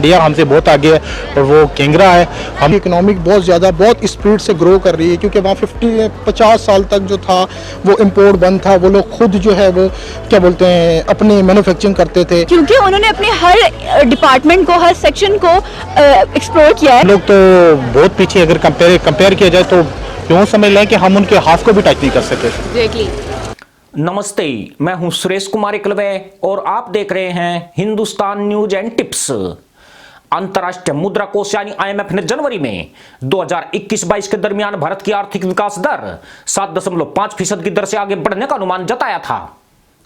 India हमसे बहुत आगे है और वो केंगरा है। हम इकोनॉमिक बहुत स्पीड से ग्रो कर रही है, क्योंकि वहाँ 50 साल तक जो था वो इम्पोर्ट बंद था। वो लोग खुद जो है वो क्या बोलते हैं अपनी मैन्युफैक्चरिंग करते थे, क्योंकि उन्होंने अपने हर डिपार्टमेंट को, हर सेक्शन को एक्सप्लोर किया है। लोग तो बहुत पीछे, अगर कंपेयर किया जाए तो यूँ समझ लें कि हम उनके हाफ को भी टच नहीं कर सके। नमस्ते, मैं हूं सुरेश कुमार इकलवे और आप देख रहे हैं हिंदुस्तान न्यूज एंड टिप्स। अंतर्राष्ट्रीय मुद्रा कोष यानी आईएमएफ ने जनवरी में 2021-22 के दरमियान भारत की आर्थिक विकास दर 7.5% की दर से आगे बढ़ने का अनुमान जताया था,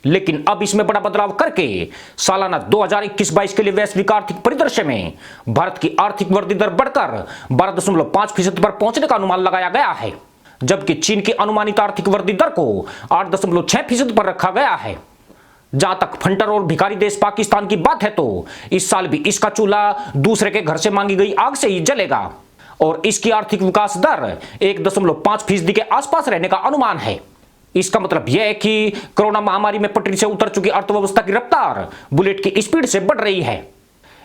लेकिन अब इसमें बड़ा बदलाव करके सालाना 2021-22 के लिए वैश्विक आर्थिक परिदृश्य में भारत की आर्थिक वृद्धि दर बढ़कर 12.5% पर पहुंचने का अनुमान लगाया गया है, जबकि चीन की अनुमानित आर्थिक वृद्धि दर को 8.6% पर रखा गया है। जहां तक फंटर और भिखारी देश पाकिस्तान की बात है तो इस साल भी इसका चूल्हा दूसरे के घर से मांगी गई आग से ही जलेगा और इसकी आर्थिक विकास दर 1.5% के आसपास रहने का अनुमान है। इसका मतलब यह है कि कोरोना महामारी में पटरी से उतर चुकी अर्थव्यवस्था की रफ्तार बुलेट की स्पीड से बढ़ रही है।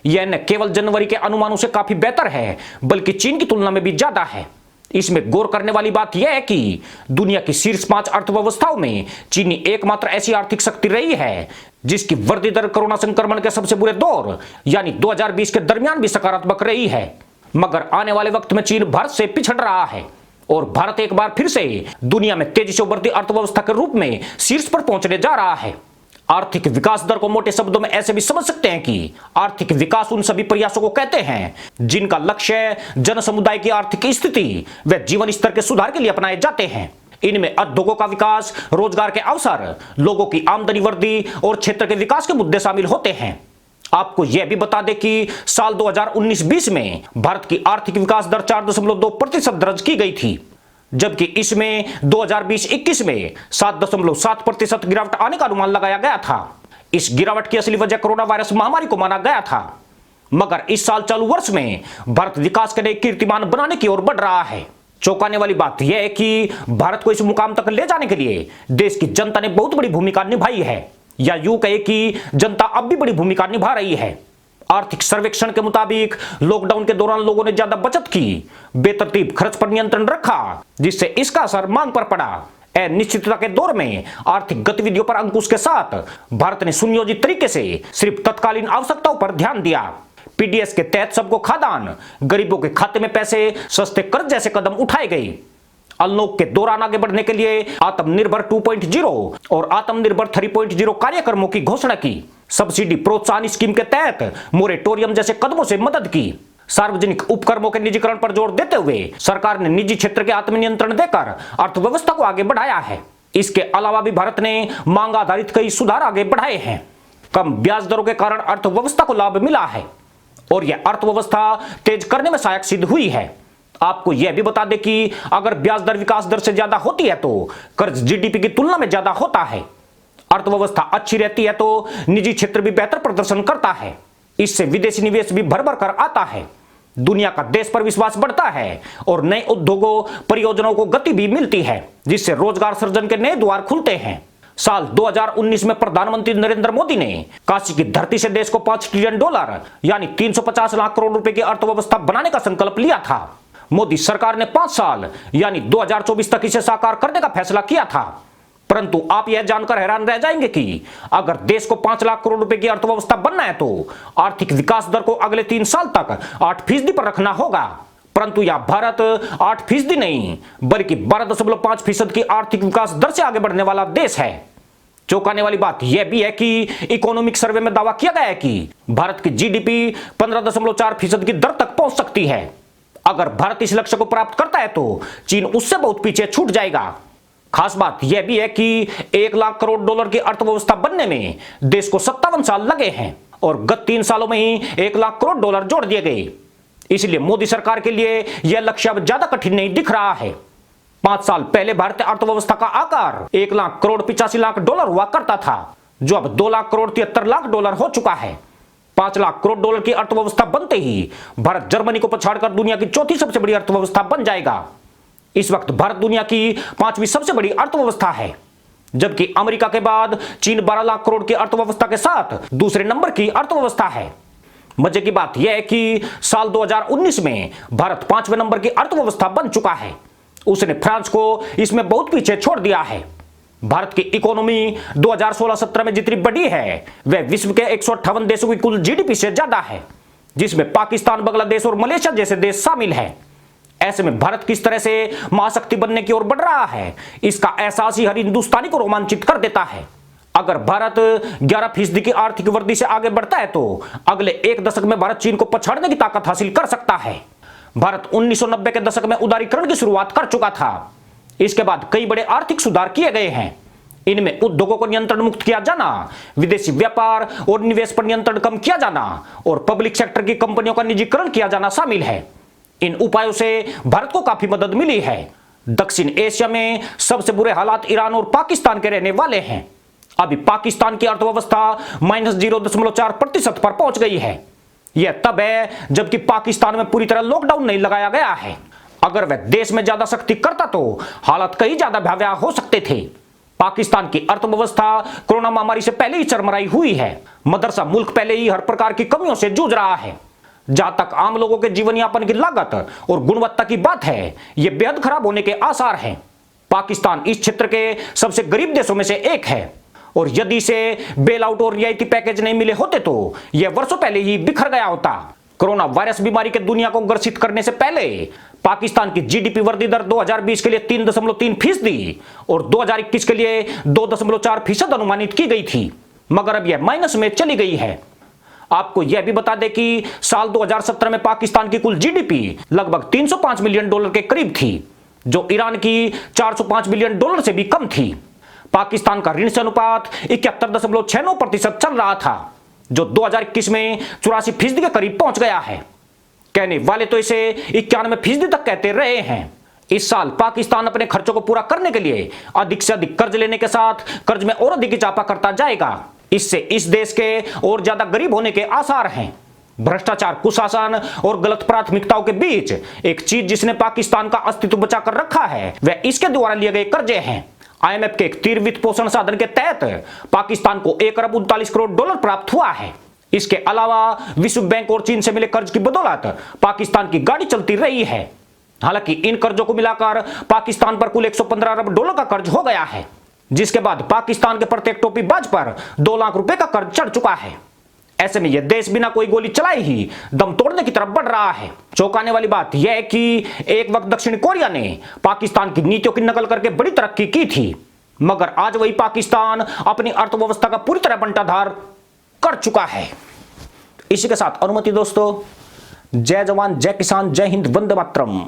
यह न केवल जनवरी के अनुमानों से काफी बेहतर है, बल्कि चीन की तुलना में भी ज्यादा है। इसमें गौर करने वाली बात यह है कि दुनिया की शीर्ष 5 अर्थव्यवस्थाओं में चीनी एकमात्र ऐसी आर्थिक शक्ति रही है जिसकी वृद्धि दर कोरोना संक्रमण के सबसे बुरे दौर यानी 2020 के दरमियान भी सकारात्मक रही है। मगर आने वाले वक्त में चीन भारत से पिछड़ रहा है और भारत एक बार फिर से दुनिया में तेजी से उभरती अर्थव्यवस्था के रूप में शीर्ष पर पहुंचने जा रहा है। आर्थिक विकास दर को मोटे शब्दों में ऐसे भी समझ सकते हैं कि आर्थिक विकास उन सभी प्रयासों को कहते हैं जिनका लक्ष्य जन समुदाय की आर्थिक स्थिति व जीवन स्तर के सुधार के लिए अपनाए जाते हैं। इनमें उद्योगों का विकास, रोजगार के अवसर, लोगों की आमदनी वृद्धि और क्षेत्र के विकास के मुद्दे शामिल होते हैं। आपको यह भी बता दें कि साल 2019-20 में भारत की आर्थिक विकास दर 4.2% दर्ज की गई थी, जबकि इसमें 2020-21 में 7.7% गिरावट आने का अनुमान लगाया गया था। इस गिरावट की असली वजह कोरोना वायरस महामारी को माना गया था, मगर इस साल चालू वर्ष में भारत विकास के नए कीर्तिमान बनाने की ओर बढ़ रहा है। चौंकाने वाली बात यह है कि भारत को इस मुकाम तक ले जाने के लिए देश की जनता ने बहुत बड़ी भूमिका निभाई है, या यूं कहे कि जनता अब भी बड़ी भूमिका निभा रही है। आर्थिक सर्वेक्षण के मुताबिक लॉकडाउन के दौरान लोगों ने ज्यादा बचत की, बेतरतीब खर्च पर नियंत्रण रखा, जिससे इसका असर मांग पर पड़ा। अनिश्चितता के दौर में आर्थिक गतिविधियों पर अंकुश के साथ भारत ने सुनियोजित तरीके से सिर्फ तत्कालीन आवश्यकताओं पर ध्यान दिया। पीडीएस के तहत सबको खाद्यान्न, गरीबों के खाते में पैसे, सस्ते कर्ज जैसे कदम उठाए गए। अनलॉक के दौरान आगे बढ़ने के लिए आत्मनिर्भर 2.0 और आत्मनिर्भर 3.0 कार्यक्रमों की घोषणा की। सब्सिडी प्रोत्साहन स्कीम के तहत मोरेटोरियम जैसे कदमों से मदद की। सार्वजनिक उपक्रमों के निजीकरण पर जोर देते हुए सरकार ने निजी क्षेत्र के आत्मनियंत्रण देकर अर्थव्यवस्था को आगे बढ़ाया है। इसके अलावा भी भारत ने मांग आधारित कई सुधार आगे बढ़ाए हैं। कम ब्याज दरों के कारण अर्थव्यवस्था को लाभ मिला है और यह अर्थव्यवस्था तेज करने में सहायक सिद्ध हुई है। आपको यह भी बता दें कि अगर ब्याज दर विकास दर से ज्यादा होती है तो कर्ज जीडीपी की तुलना में ज्यादा होता है। अर्थव्यवस्था अच्छी रहती है तो निजी क्षेत्र भी बेहतर प्रदर्शन करता है। इससे विदेशी निवेश भी भर भर कर आता है। दुनिया का देश पर विश्वास बढ़ता है और नए उद्योगों, परियोजनाओं को गति भी मिलती है, जिससे रोजगार सृजन के नए द्वार खुलते हैं। साल 2019 में प्रधानमंत्री नरेंद्र मोदी ने काशी की धरती से देश को $5 ट्रिलियन यानी 350 लाख करोड़ रुपए की अर्थव्यवस्था बनाने का संकल्प लिया था। मोदी सरकार ने 5 साल यानी 2024 तक इसे साकार करने का फैसला किया था। परंतु आप यह जानकर हैरान रह जाएंगे कि अगर देश को 5 लाख करोड़ रुपए की अर्थव्यवस्था बनना है तो आर्थिक विकास दर को अगले 3 साल तक 8% पर रखना होगा। परंतु यह भारत 8% नहीं बल्कि 12.5% की आर्थिक विकास दर से आगे बढ़ने वाला देश है। चौंकाने वाली बात यह भी है कि इकोनॉमिक सर्वे में दावा किया गया है कि भारत की जीडीपी 15.4% की दर तक पहुंच सकती है। अगर भारत इस लक्ष्य को प्राप्त करता है तो चीन उससे बहुत पीछे छूट जाएगा। खास बात यह भी है कि $1 लाख करोड़ की अर्थव्यवस्था बनने में देश को 57 साल लगे हैं और गत 3 सालों में ही $1 लाख करोड़ जोड़ दिए गए। इसलिए मोदी सरकार के लिए यह लक्ष्य अब ज्यादा कठिन नहीं दिख रहा है। 5 साल पहले भारतीय अर्थव्यवस्था का आकार $1 लाख करोड़ 85 लाख हुआ करता था, जो अब $2 लाख करोड़ 73 लाख हो चुका है। $5 लाख करोड़ की अर्थव्यवस्था बनते ही भारत जर्मनी को पछाड़कर दुनिया की चौथी सबसे बड़ी अर्थव्यवस्था बन जाएगा। इस वक्त भारत दुनिया की 5वीं सबसे बड़ी अर्थव्यवस्था है, जबकि अमेरिका के बाद चीन 12 लाख करोड़ की अर्थव्यवस्था के साथ दूसरे नंबर की अर्थव्यवस्था है। मजे की बात यह है कि साल 2019 में भारत 5वें नंबर की अर्थव्यवस्था बन चुका है। उसने फ्रांस को इसमें बहुत पीछे छोड़ दिया है। भारत की इकोनॉमी 2016-17 में जितनी बड़ी है वह विश्व के 158 देशों की कुल जीडीपी से ज्यादा है, जिसमें पाकिस्तान, बांग्लादेश और मलेशिया जैसे देश शामिल हैं। ऐसे में भारत किस तरह से महाशक्ति बनने की ओर बढ़ रहा है, इसका एहसास ही हर हिंदुस्तानी को रोमांचित कर देता है। अगर भारत 11% की आर्थिक वृद्धि से आगे बढ़ता है तो अगले एक दशक में भारत चीन को पछाड़ने की ताकत हासिल कर सकता है। भारत 1990 के दशक में उदारीकरण की शुरुआत कर चुका था। इसके बाद कई बड़े आर्थिक सुधार किए गए हैं। इनमें उद्योगों को नियंत्रण मुक्त किया जाना, विदेशी व्यापार और निवेश पर नियंत्रण कम किया जाना और पब्लिक सेक्टर की कंपनियों का निजीकरण किया जाना शामिल है। इन उपायों से भारत को काफी मदद मिली है। दक्षिण एशिया में सबसे बुरे हालात ईरान और पाकिस्तान के रहने वाले हैं। अभी पाकिस्तान की अर्थव्यवस्था -0.4% पर पहुंच गई है। यह तब है जबकि पाकिस्तान में पूरी तरह लॉकडाउन नहीं लगाया गया है। अगर वह देश में ज्यादा सख्ती करता तो हालात कहीं ज्यादा भयावह हो सकते थे। पाकिस्तान की अर्थव्यवस्था कोरोना महामारी से पहले ही चरमराई हुई है। मदरसा मुल्क पहले ही हर प्रकार की कमियों से जूझ रहा है। जहां तक आम लोगों के जीवन यापन की लागत और गुणवत्ता की बात है, यह बेहद खराब होने के आसार हैं। पाकिस्तान इस क्षेत्र के सबसे गरीब देशों में से एक है और यदि इसे बेल आउट और रियायती पैकेज नहीं मिले होते तो यह वर्षों पहले ही बिखर गया होता। कोरोना वायरस बीमारी के दुनिया को ग्रसित करने से पहले पाकिस्तान की जीडीपी वृद्धि दर 2020 के लिए 3.3% और 2021 के लिए 2.4% अनुमानित की गई थी, मगर अब यह माइनस में चली गई है। आपको यह भी बता दें कि साल 2017 में पाकिस्तान की कुल जीडीपी लगभग $305 मिलियन के करीब थी, जो ईरान की $405 बिलियन से भी कम थी। पाकिस्तान का ऋण से अनुपात 71.69% चल रहा था, जो 2021 में 84% के करीब पहुंच गया है। कहने वाले तो इसे 91% तक कहते रहे हैं। इस साल पाकिस्तान अपने खर्चों को पूरा करने के लिए अधिक से अधिक कर्ज लेने के साथ कर्ज में और अधिक इजाफा करता जाएगा। इससे इस देश के और ज्यादा गरीब होने के आसार हैं। भ्रष्टाचार, कुशासन और गलत प्राथमिकताओं के बीच एक चीज जिसने पाकिस्तान का अस्तित्व बचाकर रखा है वह इसके द्वारा लिए गए कर्जे हैं। IMF के एक तीव्र वित्त पोषण साधन के तहत पाकिस्तान को $1 अरब 39 करोड़ प्राप्त हुआ है। इसके अलावा विश्व बैंक और चीन से मिले कर्ज की बदौलत पाकिस्तान की गाड़ी चलती रही है। हालांकि इन कर्जों को मिलाकर पाकिस्तान पर कुल $115 अरब का कर्ज हो गया है, जिसके बाद पाकिस्तान के प्रत्येक टोपीबाज पर 2 लाख रुपए का कर्ज चढ़ चुका है। ऐसे में यह देश बिना कोई गोली चलाए ही दम तोड़ने की तरफ बढ़ रहा है। चौंकाने वाली बात यह है कि एक वक्त दक्षिण कोरिया ने पाकिस्तान की नीतियों की नकल करके बड़ी तरक्की की थी, मगर आज वही पाकिस्तान अपनी अर्थव्यवस्था का पूरी तरह बंटाधार कर चुका है। इसी के साथ अनुमति दोस्तों, जय जवान, जय किसान, जय हिंद, वंदे मातरम।